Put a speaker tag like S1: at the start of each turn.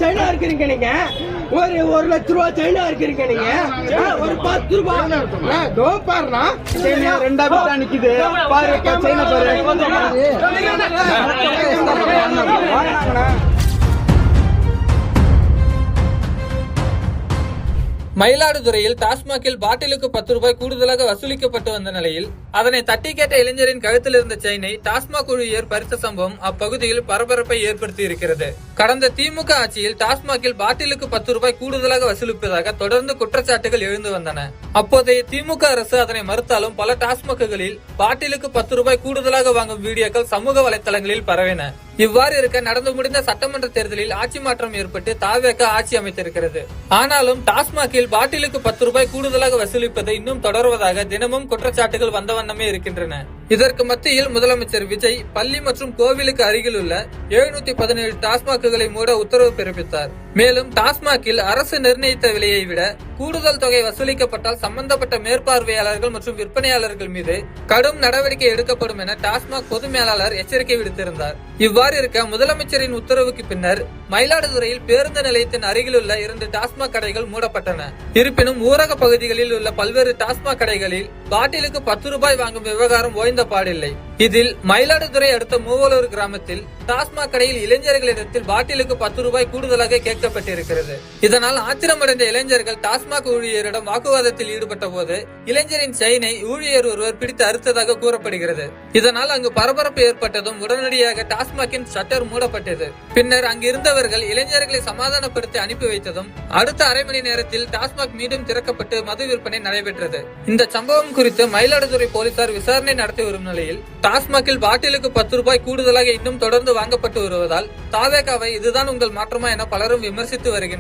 S1: China இருக்கிறீங்க நீங்க, ஒரு 1 லட்ச ரூபா சைனா இருக்கிறீங்க நீங்க, ஒரு 10 ரூபாய் பாருனா ரெண்டா பேட்டா நிக்குது பாரு, சைனா பாரு.
S2: மயிலாடுதுறையில் டாஸ்மாகில் பாட்டிலுக்கு 10 ரூபாய் கூடுதலாக வசூலிக்கப்பட்டு வந்த நிலையில் அதனை தட்டி கேட்ட இளைஞரின் கழுத்தில் இருந்த செயினை டாஸ்மாக் ஊழியர் பறித்த சம்பவம் அப்பகுதியில் பரபரப்பை ஏற்படுத்தி இருக்கிறது. கடந்த திமுக ஆட்சியில் டாஸ்மாகில் பாட்டிலுக்கு 10 ரூபாய் கூடுதலாக வசூலிப்பதாக தொடர்ந்து குற்றச்சாட்டுகள் எழுந்து வந்தன. அப்போதைய திமுக அரசு அதனை மறுத்தாலும் பல டாஸ்மாக்குகளில் பாட்டிலுக்கு 10 ரூபாய் கூடுதலாக வாங்கும் வீடியோக்கள் சமூக வலைதளங்களில் பரவின. இவ்வாறு இருக்க நடந்து முடிந்த சட்டமன்ற தேர்தலில் ஆட்சி மாற்றம் ஏற்பட்டு தாவேக ஆட்சி அமைத்திருக்கிறது. ஆனாலும் டாஸ்மாகில் பாட்டிலுக்கு 10 ரூபாய் கூடுதலாக வசூலிப்பதை இன்னும் தொடர்வதாக தினமும் குற்றச்சாட்டுகள் வந்த வண்ணமே இருக்கின்றன. இதற்கு மத்தியில் முதலமைச்சர் விஜய் பள்ளி மற்றும் கோவிலுக்கு அருகில் உள்ள 717 டாஸ்மாக்குகளை மூட உத்தரவு பிறப்பித்தார். மேலும் டாஸ்மாகில் அரசு நிர்ணயித்த விலையை விட கூடுதல் தொகை வசூலிக்கப்பட்டால் சம்பந்தப்பட்ட மேற்பார்வையாளர்கள் மற்றும் விற்பனையாளர்கள் மீது கடும் நடவடிக்கை எடுக்கப்படும் என டாஸ்மாக் பொது மேலாளர் எச்சரிக்கை விடுத்திருந்தார். இவ்வாறு இருக்க முதலமைச்சரின் உத்தரவுக்கு பின்னர் மயிலாடுதுறையில் பேருந்து நிலையத்தின் அருகில் உள்ள 2 டாஸ்மாக் கடைகள் மூடப்பட்டன. இருப்பினும் ஊரக பகுதிகளில் உள்ள பல்வேறு டாஸ்மாக் கடைகளில் பாட்டிலுக்கு 10 ரூபாய் வாங்கும் விவகாரம் ஓய்ந்த பாடில்லை. இதில் மயிலாடுதுறை அடுத்த மூவலூர் கிராமத்தில் டாஸ்மாக் கடையில் இளைஞர்களிடத்தில் பாட்டிலுக்கு 10 ரூபாய் கூடுதலாக கேட்கப்பட்டிருக்கிறது. இதனால் ஆத்திரமடைந்த இளைஞர்கள் டாஸ்மாக் ஊழியரிடம் வாக்குவாதத்தில் ஈடுபட்ட போது இளைஞரின் செயினை ஊழியர் ஒருவர் பிடித்து அறுத்ததாக கூறப்படுகிறது. இதனால் அங்கு பரபரப்பு ஏற்பட்டதும் உடனடியாக டாஸ்மாகின் ஷட்டர் மூடப்பட்டது. பின்னர் அங்கிருந்தவர்கள் இளைஞர்களை சமாதானப்படுத்தி அனுப்பி வைத்ததும் அடுத்த அரை மணி நேரத்தில் டாஸ்மாக் மீண்டும் திறக்கப்பட்டு மது விற்பனை நடைபெற்றது. இந்த சம்பவம் குறித்து மயிலாடுதுறை போலீசார் விசாரணை நடத்தி வரும் நிலையில் டாஸ்மாகில் பாட்டிலுக்கு 10 ரூபாய் கூடுதலாக இன்னும் தொடர்ந்து வாங்கப்பட்டு வருவதால் தாவேகாவை இதுதான் உங்கள் மாற்றமா என பலரும் விமர்சித்து வருகின்றனர்.